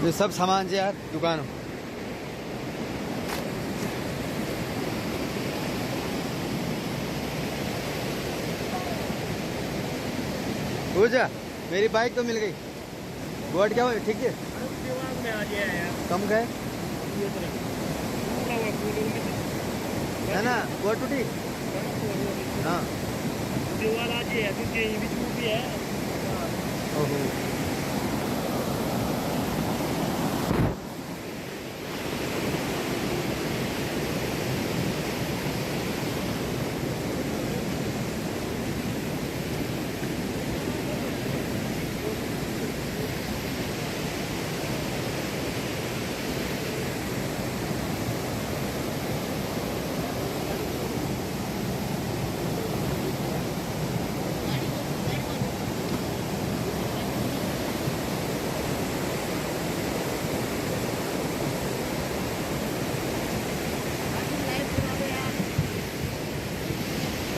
ये सब सामान से यार दुकान हो जा। मेरी बाइक तो मिल गई। बोर्ड क्या हुआ ठीक है? दिमाग में आ गया यार। कम गए है ना बोर्ड टूटी। हाँ दीवार आज है तुझे बीच में भी है। ओहो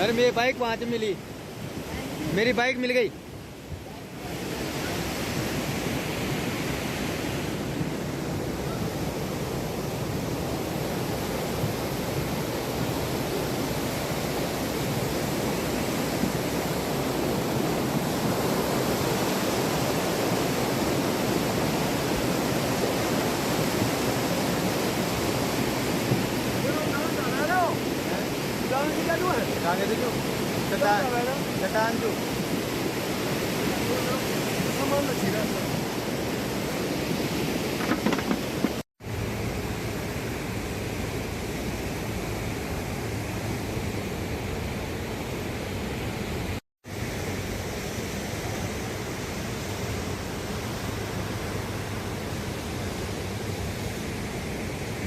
अरे मेरी बाइक वहाँ से मिली। मेरी बाइक मिल गई। Kagak itu Cetan Cetan tuh.